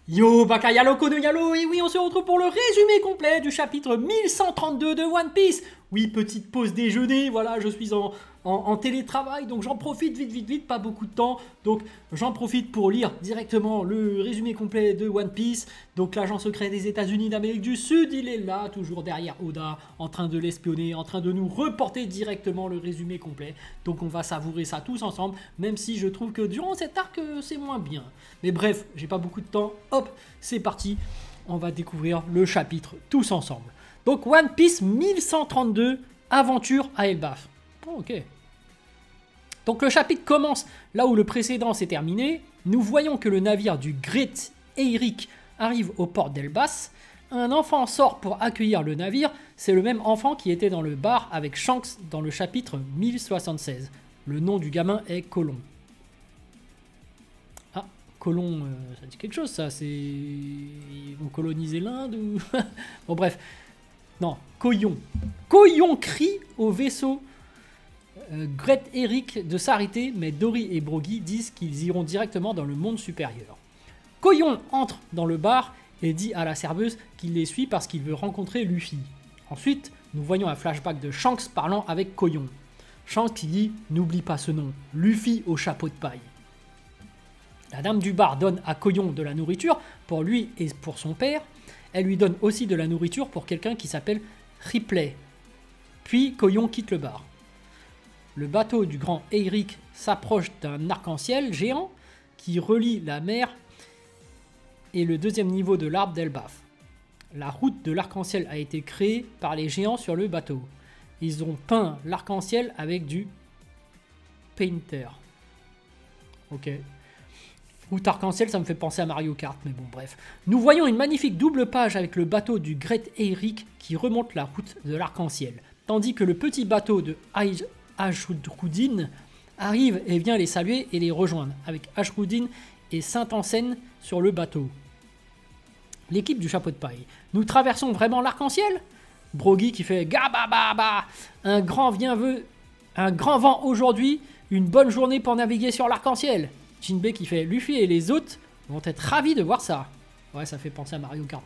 Yo, baka yalo kono yalo, et oui, on se retrouve pour le résumé complet du chapitre 1132 de One Piece. Oui, petite pause déjeuner, voilà, je suis en télétravail, donc j'en profite vite, pas beaucoup de temps. Donc j'en profite pour lire directement le résumé complet de One Piece. Donc l'agent secret des États-Unis d'Amérique du Sud, il est là, toujours derrière Oda, en train de l'espionner, en train de nous reporter directement le résumé complet. Donc on va savourer ça tous ensemble, même si je trouve que durant cet arc, c'est moins bien. Mais bref, j'ai pas beaucoup de temps, hop, c'est parti, on va découvrir le chapitre tous ensemble. Donc One Piece 1132, aventure à Elbaf. Oh, ok. Donc le chapitre commence là où le précédent s'est terminé. Nous voyons que le navire du Great Eyrick arrive au port d'Elbas. Un enfant sort pour accueillir le navire. C'est le même enfant qui était dans le bar avec Shanks dans le chapitre 1076. Le nom du gamin est Colon. Ah, Colon, ça dit quelque chose ça. C'est... Ils vont coloniser l'Inde ou... Bon bref. Non, Koyon. Koyon crie au vaisseau Great Eyrick de s'arrêter, mais Dory et Brogy disent qu'ils iront directement dans le monde supérieur. Koyon entre dans le bar et dit à la serveuse qu'il les suit parce qu'il veut rencontrer Luffy. Ensuite, nous voyons un flashback de Shanks parlant avec Koyon. Shanks qui dit « N'oublie pas ce nom, Luffy au chapeau de paille ». La dame du bar donne à Koyon de la nourriture pour lui et pour son père. Elle lui donne aussi de la nourriture pour quelqu'un qui s'appelle Ripley. Puis Koyon quitte le bar. Le bateau du grand Eyrick s'approche d'un arc-en-ciel géant qui relie la mer et le deuxième niveau de l'arbre d'Elbaf. La route de l'arc-en-ciel a été créée par les géants sur le bateau. Ils ont peint l'arc-en-ciel avec du painter. Ok. Route arc-en-ciel, ça me fait penser à Mario Kart, mais bon, bref. Nous voyons une magnifique double page avec le bateau du Great Eyrick qui remonte la route de l'arc-en-ciel, tandis que le petit bateau de Ashruddin arrive et vient les saluer et les rejoindre, avec Ashruddin et Saint-Ansen sur le bateau. L'équipe du chapeau de paille. Nous traversons vraiment l'arc-en-ciel? Brogy qui fait Gabababa, un grand vent aujourd'hui, une bonne journée pour naviguer sur l'arc-en-ciel. Jinbei qui fait Luffy et les autres vont être ravis de voir ça. Ouais, ça fait penser à Mario Kart.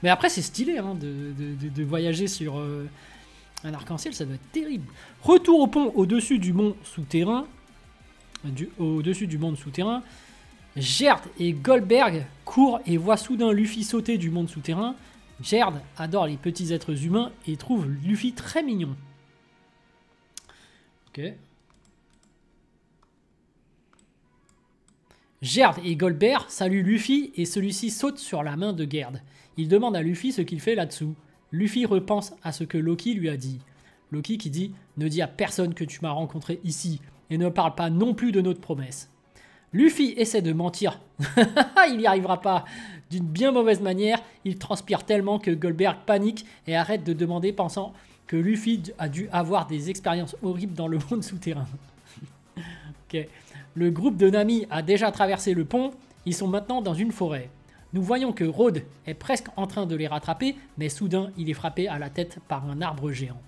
Mais après, c'est stylé hein, de voyager sur un arc-en-ciel, ça doit être terrible. Retour au pont au-dessus du monde souterrain. Au-dessus du monde souterrain. Gerd et Goldberg courent et voient soudain Luffy sauter du monde souterrain. Gerd adore les petits êtres humains et trouve Luffy très mignon. Ok. Gerd et Goldberg saluent Luffy et celui-ci saute sur la main de Gerd. Il demande à Luffy ce qu'il fait là-dessous. Luffy repense à ce que Loki lui a dit. Loki qui dit « Ne dis à personne que tu m'as rencontré ici et ne parle pas non plus de notre promesse. » Luffy essaie de mentir. Il n'y arrivera pas. D'une bien mauvaise manière, il transpire tellement que Goldberg panique et arrête de demander pensant que Luffy a dû avoir des expériences horribles dans le monde souterrain. Ok. Le groupe de Nami a déjà traversé le pont, ils sont maintenant dans une forêt. Nous voyons que Rhodes est presque en train de les rattraper, mais soudain il est frappé à la tête par un arbre géant.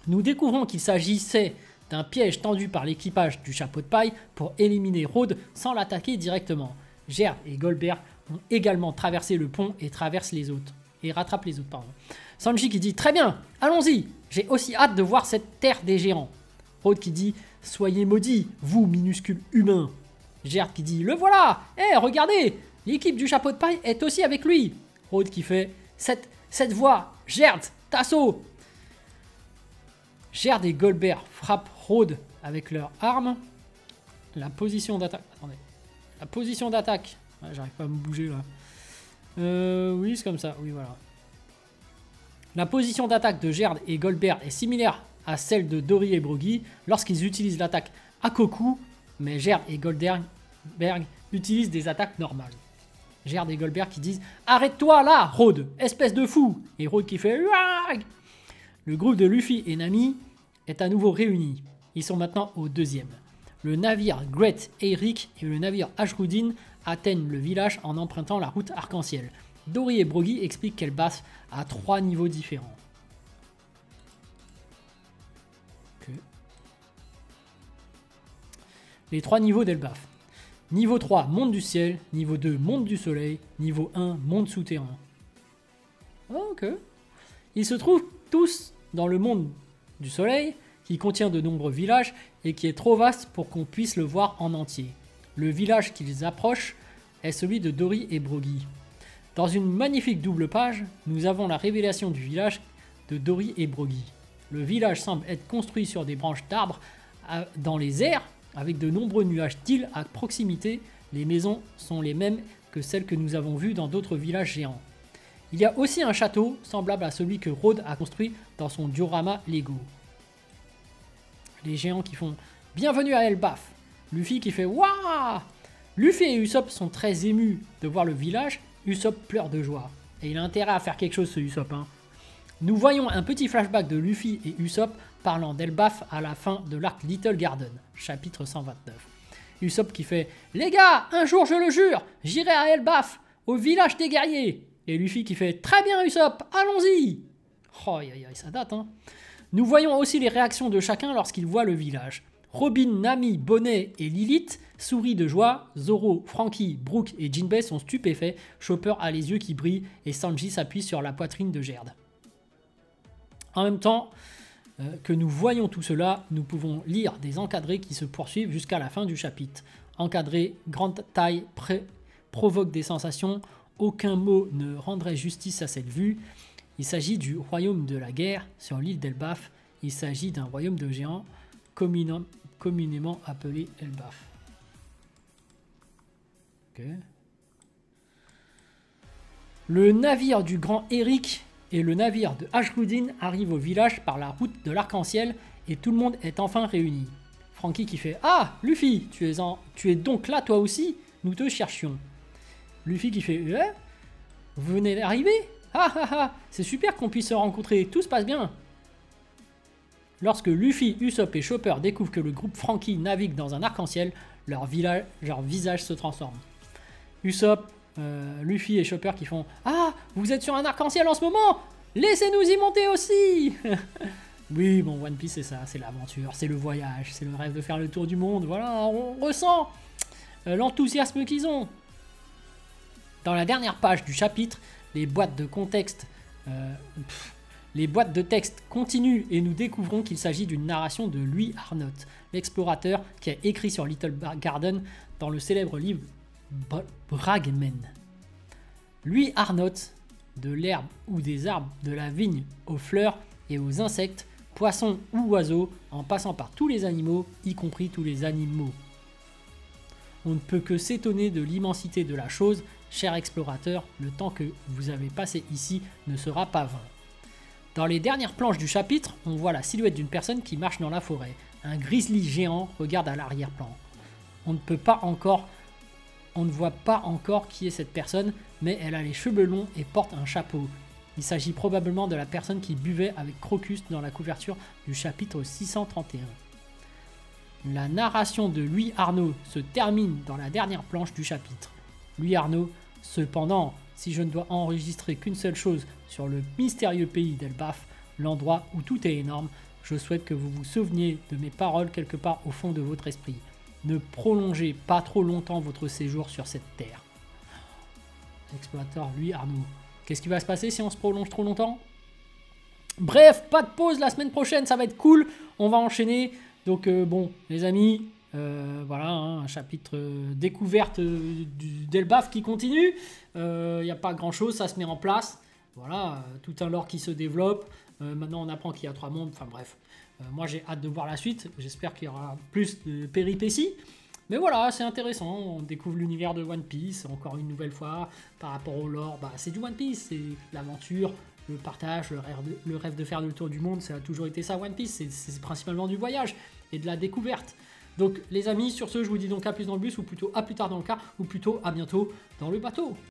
Nous découvrons qu'il s'agissait d'un piège tendu par l'équipage du chapeau de paille pour éliminer Rhodes sans l'attaquer directement. Gerd et Goldberg ont également traversé le pont et traversent les autres. Et rattrapent les autres, pardon. Sanji qui dit « Très bien, allons-y, j'ai aussi hâte de voir cette terre des géants. » Rhodes qui dit « Soyez maudits, vous minuscules humains. » Gerd qui dit « Le voilà. Regardez, l'équipe du chapeau de paille est aussi avec lui. » Rhodes qui fait « Cette voix, Gerd, Tasso. » Gerd et Goldberg frappent Rhodes avec leurs armes. La position d'attaque... Attendez. La position d'attaque... Ouais, j'arrive pas à me bouger là. Oui, c'est comme ça. Oui, voilà. La position d'attaque de Gerd et Goldberg est similaire à celle de Dory et Brogy lorsqu'ils utilisent l'attaque Hakoku, mais Gerd et Goldberg utilisent des attaques normales. Gerd et Goldberg qui disent « Arrête-toi là, Rhodes, espèce de fou !» Et Rhodes qui fait Ouah !» Le groupe de Luffy et Nami est à nouveau réuni. Ils sont maintenant au deuxième. Le navire Great Eyrick et le navire Ashruddin atteignent le village en empruntant la route arc-en-ciel. Dory et Brogy expliquent qu'elles passent à 3 niveaux différents. Les 3 niveaux d'Elbaf. Niveau 3, monde du ciel. Niveau 2, monde du soleil. Niveau 1, monde souterrain. Ok. Ils se trouvent tous dans le monde du soleil, qui contient de nombreux villages et qui est trop vaste pour qu'on puisse le voir en entier. Le village qu'ils approchent est celui de Dori et Brogy. Dans une magnifique double page, nous avons la révélation du village de Dori et Brogy. Le village semble être construit sur des branches d'arbres dans les airs, avec de nombreux nuages d'îles à proximité. Les maisons sont les mêmes que celles que nous avons vues dans d'autres villages géants. Il y a aussi un château semblable à celui que Rhodes a construit dans son diorama Lego. Les géants qui font « Bienvenue à Elbaf !» Luffy qui fait « Waouh !» Luffy et Usopp sont très émus de voir le village. Usopp pleure de joie. Et il a intérêt à faire quelque chose, ce Usopp. Hein. Nous voyons un petit flashback de Luffy et Usopp parlant d'Elbaf à la fin de l'arc Little Garden, chapitre 129. Usopp qui fait « Les gars, un jour je le jure, j'irai à Elbaf, au village des guerriers !» Et Luffy qui fait « Très bien Usopp, allons-y !» Oh, aïe, aïe, ça date, hein. Nous voyons aussi les réactions de chacun lorsqu'ils voient le village. Robin, Nami, Bonnet et Lilith sourient de joie. Zoro, Franky, Brook et Jinbei sont stupéfaits. Chopper a les yeux qui brillent et Sanji s'appuie sur la poitrine de Gerd. En même temps que nous voyons tout cela, nous pouvons lire des encadrés qui se poursuivent jusqu'à la fin du chapitre. Encadré, grande taille, provoque des sensations. Aucun mot ne rendrait justice à cette vue. Il s'agit du royaume de la guerre sur l'île d'Elbaf. Il s'agit d'un royaume de géants communément appelé Elbaf. Okay. Le navire du grand Eric et le navire de Ashrudin arrivent au village par la route de l'arc-en-ciel et tout le monde est enfin réuni. Franky qui fait « Ah, Luffy, tu es donc là toi aussi? Nous te cherchions. » Luffy qui fait « Vous venez d'arriver? Ah ah ah, c'est super qu'on puisse se rencontrer, tout se passe bien. » Lorsque Luffy, Usopp et Chopper découvrent que le groupe Franky navigue dans un arc-en-ciel, leur visage se transforme. Usopp, Luffy et Chopper qui font « Ah, vous êtes sur un arc-en-ciel en ce moment? Laissez-nous y monter aussi !» Oui, bon, One Piece c'est ça, c'est l'aventure, c'est le voyage, c'est le rêve de faire le tour du monde, voilà, on ressent l'enthousiasme qu'ils ont. Dans la dernière page du chapitre, les boîtes de texte continuent et nous découvrons qu'il s'agit d'une narration de Louis Arnott, l'explorateur qui a écrit sur Little Garden dans le célèbre livre Bragmen. Louis Arnott, de l'herbe ou des arbres, de la vigne aux fleurs et aux insectes, poissons ou oiseaux, en passant par tous les animaux, y compris tous les animaux. On ne peut que s'étonner de l'immensité de la chose. Cher explorateur, le temps que vous avez passé ici ne sera pas vain. Dans les dernières planches du chapitre, on voit la silhouette d'une personne qui marche dans la forêt. Un grizzly géant regarde à l'arrière-plan. On ne voit pas encore qui est cette personne, mais elle a les cheveux longs et porte un chapeau. Il s'agit probablement de la personne qui buvait avec Crocus dans la couverture du chapitre 631. La narration de Louis Arnaud se termine dans la dernière planche du chapitre. Louis Arnaud, cependant, si je ne dois enregistrer qu'une seule chose sur le mystérieux pays d'Elbaf, l'endroit où tout est énorme, je souhaite que vous vous souveniez de mes paroles quelque part au fond de votre esprit. Ne prolongez pas trop longtemps votre séjour sur cette terre. Explorateur Louis Arnaud. Qu'est-ce qui va se passer si on se prolonge trop longtemps? Bref, pas de pause la semaine prochaine, ça va être cool. On va enchaîner. Donc bon, les amis, voilà, hein, un chapitre découverte d'Elbaf qui continue. Il n'y a pas grand-chose, ça se met en place. Voilà, tout un lore qui se développe. Maintenant, on apprend qu'il y a 3 mondes. Enfin bref, moi j'ai hâte de voir la suite. J'espère qu'il y aura plus de péripéties. Mais voilà, c'est intéressant. On découvre l'univers de One Piece, encore une nouvelle fois, par rapport au lore. Bah, c'est du One Piece, c'est l'aventure, le partage, le rêve de faire le tour du monde. Ça a toujours été ça, One Piece. C'est principalement du voyage et de la découverte. Donc les amis, sur ce, je vous dis donc à plus dans le bus, ou plutôt à plus tard dans le car, ou plutôt à bientôt dans le bateau.